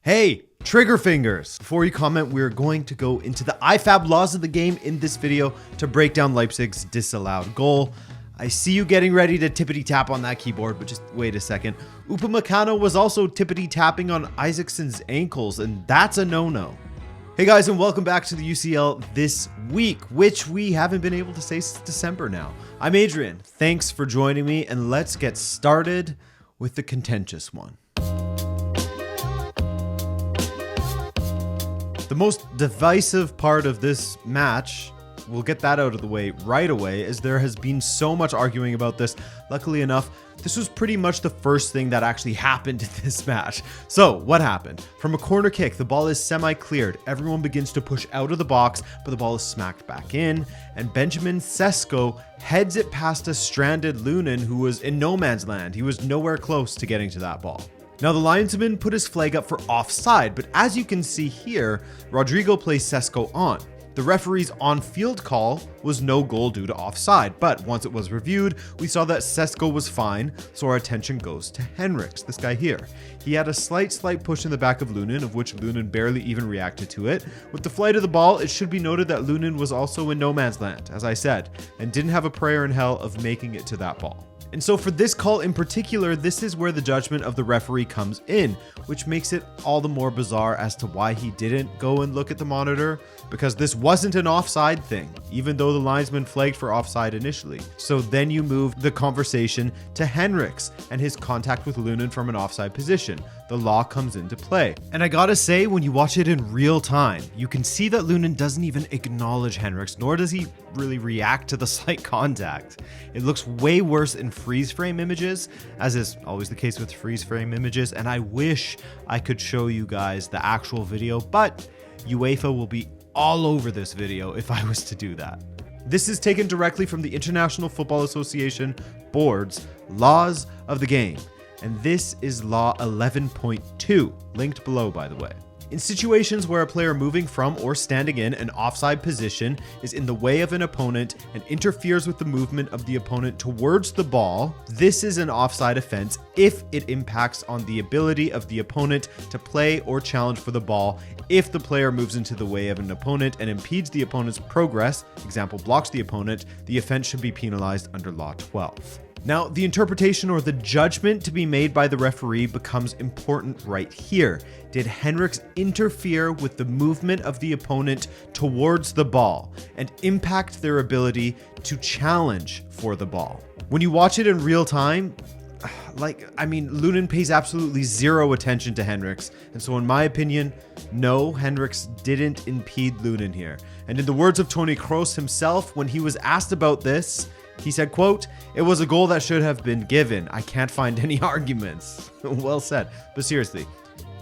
Hey, trigger fingers. Before you comment, we're going to go into the IFAB laws of the game in this video to break down Leipzig's disallowed goal. I see you getting ready to tippity tap on that keyboard, but just wait a second. Upamecano was also tippity tapping on Isaacson's ankles, and that's a no-no. Hey guys, and welcome back to the UCL this week, which we haven't been able to say since December now. I'm Adrian. Thanks for joining me, and let's get started with the contentious one. The most divisive part of this match, we'll get that out of the way right away, as there has been so much arguing about this. Luckily enough, this was pretty much the first thing that actually happened in this match. So what happened? From a corner kick, the ball is semi-cleared. Everyone begins to push out of the box, but the ball is smacked back in, and Benjamin Sesko heads it past a stranded Lunin who was in no man's land. He was nowhere close to getting to that ball. Now the linesman put his flag up for offside, but as you can see here, Rodrigo plays Sesko on. The referee's on-field call was no goal due to offside, but once it was reviewed, we saw that Sesko was fine, so our attention goes to Henriks, this guy here. He had a slight push in the back of Lunin, of which Lunin barely even reacted to it. With the flight of the ball, it should be noted that Lunin was also in no man's land, as I said, and didn't have a prayer in hell of making it to that ball. And so for this call in particular, this is where the judgment of the referee comes in, which makes it all the more bizarre as to why he didn't go and look at the monitor, because this wasn't an offside thing, even though the linesman flagged for offside initially. So then you move the conversation to Henriks and his contact with Lunin from an offside position. The law comes into play. And I gotta say, when you watch it in real time, you can see that Lunin doesn't even acknowledge Henriks, nor does he really react to the slight contact. It looks way worse in freeze frame images, as is always the case with freeze frame images, and I wish I could show you guys the actual video, but UEFA will be all over this video if I was to do that. This is taken directly from the International Football Association Board's Laws of the Game, and this is Law 11.2, linked below by the way. In situations where a player moving from or standing in an offside position is in the way of an opponent and interferes with the movement of the opponent towards the ball, this is an offside offense if it impacts on the ability of the opponent to play or challenge for the ball. If the player moves into the way of an opponent and impedes the opponent's progress, example blocks the opponent, the offense should be penalized under Law 12. Now, the interpretation or the judgment to be made by the referee becomes important right here. Did Henriks interfere with the movement of the opponent towards the ball and impact their ability to challenge for the ball? When you watch it in real time, Lunin pays absolutely zero attention to Henriks, and so in my opinion, no, Henriks didn't impede Lunin here. And in the words of Toni Kroos himself, when he was asked about this, he said, quote, "It was a goal that should have been given. I can't find any arguments." Well said. But seriously,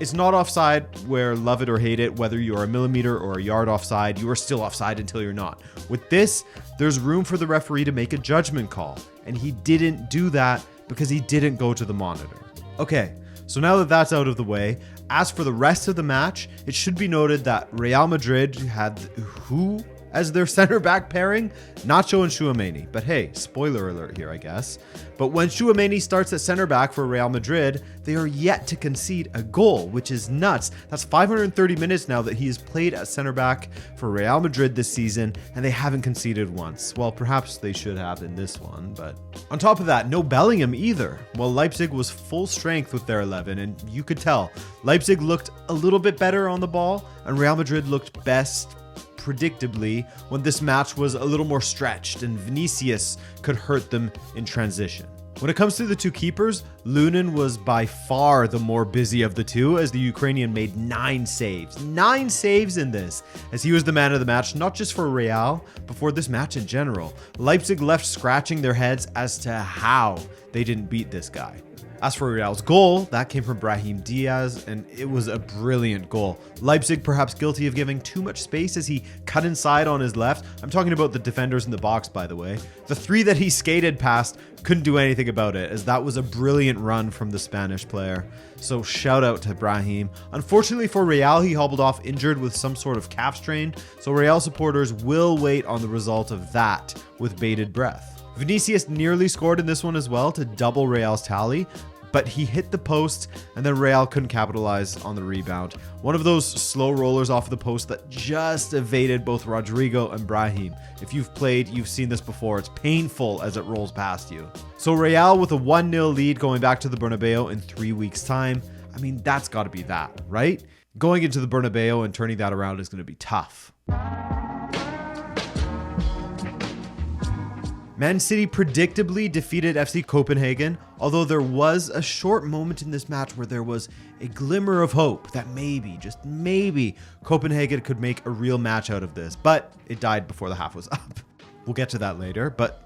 it's not offside where, love it or hate it, whether you're a millimeter or a yard offside, you are still offside until you're not. With this, there's room for the referee to make a judgment call, and he didn't do that because he didn't go to the monitor. Okay, so now that that's out of the way, as for the rest of the match, it should be noted that Real Madrid had who as their center back pairing? Nacho and Tchouaméni. But hey, spoiler alert here, I guess. But when Tchouaméni starts at center back for Real Madrid, they are yet to concede a goal, which is nuts. That's 530 minutes now that he has played at center back for Real Madrid this season, and they haven't conceded once. Well, perhaps they should have in this one, but on top of that, no Bellingham either. Well, Leipzig was full strength with their 11, and you could tell Leipzig looked a little bit better on the ball, and Real Madrid looked best predictably when this match was a little more stretched and Vinicius could hurt them in transition. When it comes to the two keepers, Lunin was by far the more busy of the two, as the Ukrainian made 9 saves. 9 saves in this, as he was the man of the match, not just for Real, but for this match in general. Leipzig left scratching their heads as to how they didn't beat this guy. As for Real's goal, that came from Brahim Diaz, and it was a brilliant goal. Leipzig perhaps guilty of giving too much space as he cut inside on his left. I'm talking about the defenders in the box, by the way. The 3 that he skated past couldn't do anything about it, as that was a brilliant run from the Spanish player. So shout out to Brahim. Unfortunately for Real, he hobbled off injured with some sort of calf strain, so Real supporters will wait on the result of that with bated breath. Vinicius nearly scored in this one as well to double Real's tally, but he hit the post and then Real couldn't capitalize on the rebound. One of those slow rollers off the post that just evaded both Rodrigo and Brahim. If you've played, you've seen this before. It's painful as it rolls past you. So Real with a 1-0 lead going back to the Bernabeu in 3 weeks' time. I mean, that's got to be that, right? Going into the Bernabeu and turning that around is going to be tough. Man City predictably defeated FC Copenhagen, although there was a short moment in this match where there was a glimmer of hope that maybe, just maybe, Copenhagen could make a real match out of this, but it died before the half was up. We'll get to that later, but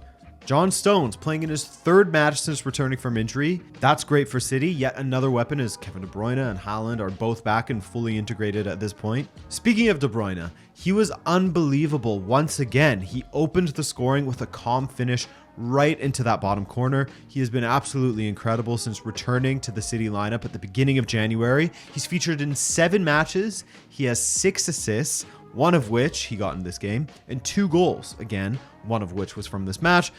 John Stones playing in his third match since returning from injury. That's great for City. Yet another weapon is Kevin De Bruyne and Haaland are both back and fully integrated at this point. Speaking of De Bruyne, he was unbelievable once again. He opened the scoring with a calm finish right into that bottom corner. He has been absolutely incredible since returning to the City lineup at the beginning of January. He's featured in 7 matches. He has 6 assists, one of which he got in this game, and 2 goals, again, one of which was from this match.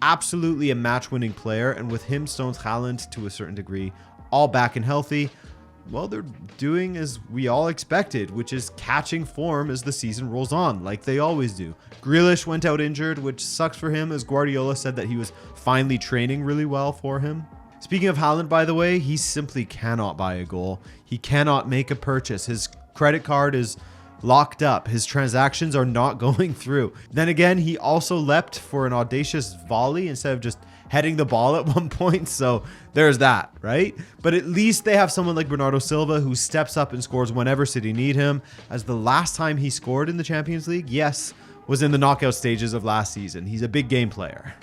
Absolutely a match-winning player, and with him, Stones, Haaland, to a certain degree, all back and healthy, well, they're doing as we all expected, which is catching form as the season rolls on, like they always do. Grealish went out injured, which sucks for him, as Guardiola said that he was finally training really well for him. Speaking of Haaland, by the way, he simply cannot buy a goal. He cannot make a purchase. His credit card is locked up. His transactions are not going through. Then again, he also leapt for an audacious volley instead of just heading the ball at one point. So there's that, right? But at least they have someone like Bernardo Silva who steps up and scores whenever City need him, as the last time he scored in the Champions League, yes, was in the knockout stages of last season. He's a big game player.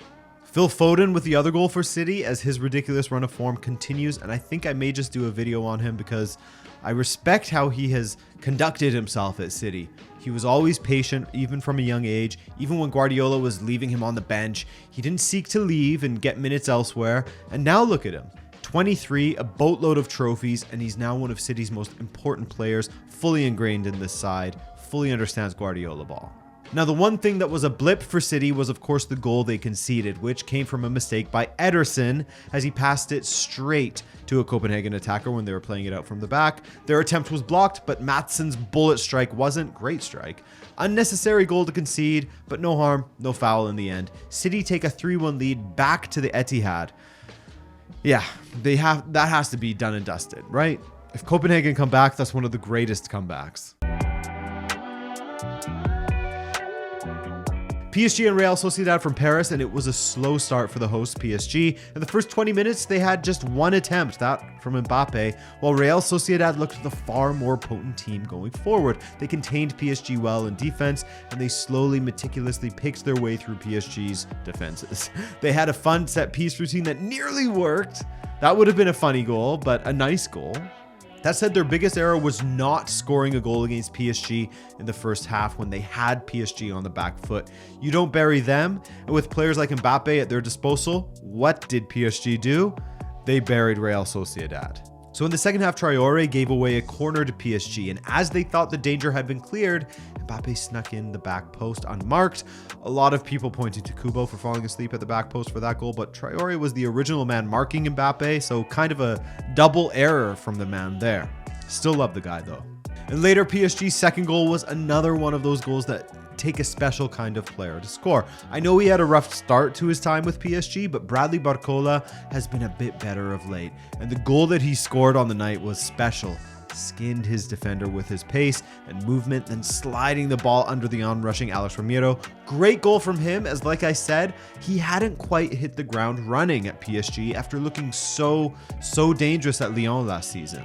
Phil Foden with the other goal for City as his ridiculous run of form continues, and I think I may just do a video on him because I respect how he has conducted himself at City. He was always patient, even from a young age. Even when Guardiola was leaving him on the bench, he didn't seek to leave and get minutes elsewhere. And now look at him. 23, a boatload of trophies, and he's now one of City's most important players, fully ingrained in this side, fully understands Guardiola ball. Now, the one thing that was a blip for City was, of course, the goal they conceded, which came from a mistake by Ederson as he passed it straight to a Copenhagen attacker when they were playing it out from the back. Their attempt was blocked, but Madsen's bullet strike wasn't. Great strike. Unnecessary goal to concede, but no harm, no foul in the end. City take a 3-1 lead back to the Etihad. Yeah, that has to be done and dusted, right? If Copenhagen come back, that's one of the greatest comebacks. PSG and Real Sociedad from Paris, and it was a slow start for the hosts PSG. In the first 20 minutes, they had just one attempt, that from Mbappe, while Real Sociedad looked the far more potent team going forward. They contained PSG well in defense, and they slowly, meticulously picked their way through PSG's defenses. They had a fun set-piece routine that nearly worked. That would have been a funny goal, but a nice goal. That said, their biggest error was not scoring a goal against PSG in the first half when they had PSG on the back foot. You don't bury them, and with players like Mbappe at their disposal, what did PSG do? They buried Real Sociedad. So in the second half, Traoré gave away a corner to PSG, and as they thought the danger had been cleared, Mbappe snuck in the back post unmarked. A lot of people pointing to Kubo for falling asleep at the back post for that goal, but Traoré was the original man marking Mbappe, so kind of a double error from the man there. Still love the guy though. And later, PSG's second goal was another one of those goals that take a special kind of player to score. I know he had a rough start to his time with PSG, but Bradley Barcola has been a bit better of late. And the goal that he scored on the night was special. Skinned his defender with his pace and movement, then sliding the ball under the onrushing Alex Ramiro. Great goal from him, as like I said, he hadn't quite hit the ground running at PSG after looking so dangerous at Lyon last season.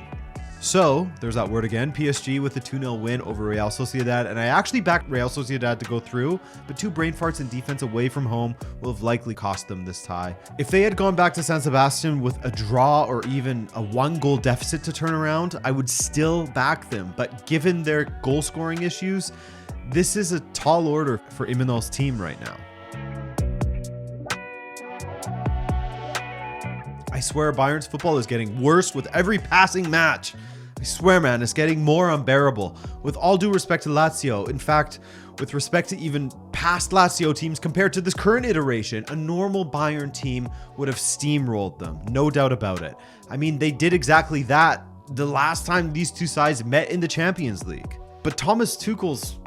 So, there's that word again, PSG with a 2-0 win over Real Sociedad, and I actually backed Real Sociedad to go through, but 2 brain farts in defense away from home will have likely cost them this tie. If they had gone back to San Sebastian with a draw or even a 1-goal deficit to turn around, I would still back them, but given their goal scoring issues, this is a tall order for Imanol's team right now. I swear Bayern's football is getting worse with every passing match. I swear, man, it's getting more unbearable. With all due respect to Lazio, in fact, with respect to even past Lazio teams compared to this current iteration, a normal Bayern team would have steamrolled them, no doubt about it. I mean, they did exactly that the last time these two sides met in the Champions League. But Thomas Tuchel's,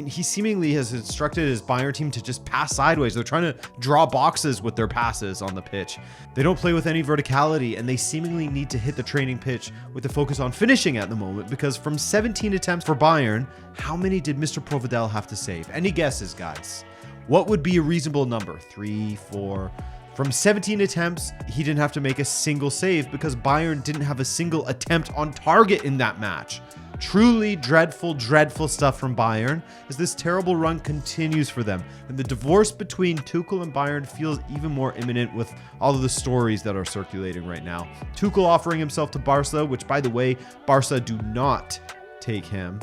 he seemingly has instructed his Bayern team to just pass sideways. They're trying to draw boxes with their passes on the pitch. They don't play with any verticality, and they seemingly need to hit the training pitch with the focus on finishing at the moment, because from 17 attempts for Bayern, how many did Mr. Provedel have to save? Any guesses, guys? What would be a reasonable number? 3, 4... From 17 attempts, he didn't have to make a single save because Bayern didn't have a single attempt on target in that match. Truly dreadful, dreadful stuff from Bayern as this terrible run continues for them. And the divorce between Tuchel and Bayern feels even more imminent with all of the stories that are circulating right now. Tuchel offering himself to Barca, which, by the way, Barca do not take him.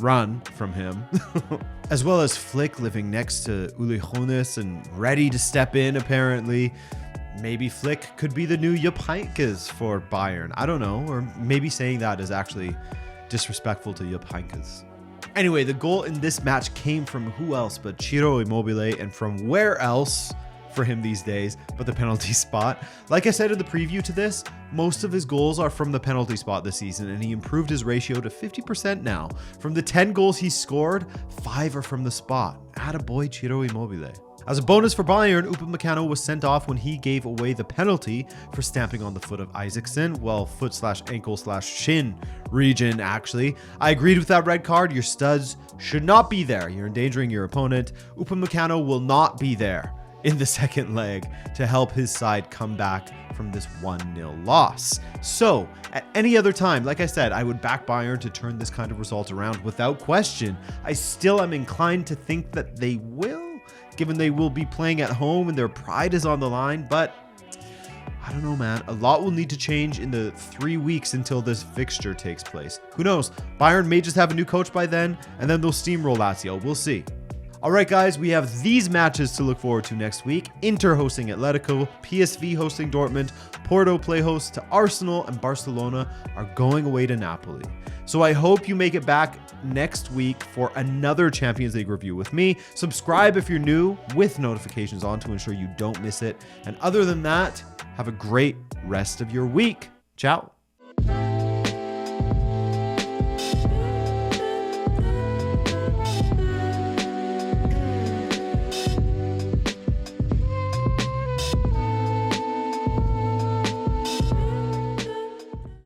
Run from him. As well as Flick living next to Uli Hoeneß and ready to step in, apparently. Maybe Flick could be the new Jupp Heynckes for Bayern. I don't know. Or maybe saying that is actually disrespectful to Jupp Heynckes. Anyway, the goal in this match came from who else but Ciro Immobile, and from where else for him these days but the penalty spot. Like I said in the preview to this, most of his goals are from the penalty spot this season, and he improved his ratio to 50% now. From the 10 goals he scored, 5 are from the spot. Attaboy Ciro Immobile. As a bonus for Bayern, Upamecano was sent off when he gave away the penalty for stamping on the foot of Isaacson. Well, foot/ankle/shin region, actually. I agreed with that red card. Your studs should not be there. You're endangering your opponent. Upamecano will not be there in the second leg to help his side come back from this 1-0 loss. So, at any other time, like I said, I would back Bayern to turn this kind of result around without question. I still am inclined to think that they will, given they will be playing at home and their pride is on the line, but I don't know, man. A lot will need to change in the 3 weeks until this fixture takes place. Who knows? Bayern may just have a new coach by then, and then they'll steamroll Lazio. We'll see. All right, guys, we have these matches to look forward to next week. Inter hosting Atletico, PSV hosting Dortmund, Porto play host to Arsenal, and Barcelona are going away to Napoli. So I hope you make it back next week for another Champions League review with me. Subscribe if you're new with notifications on to ensure you don't miss it. And other than that, have a great rest of your week. Ciao.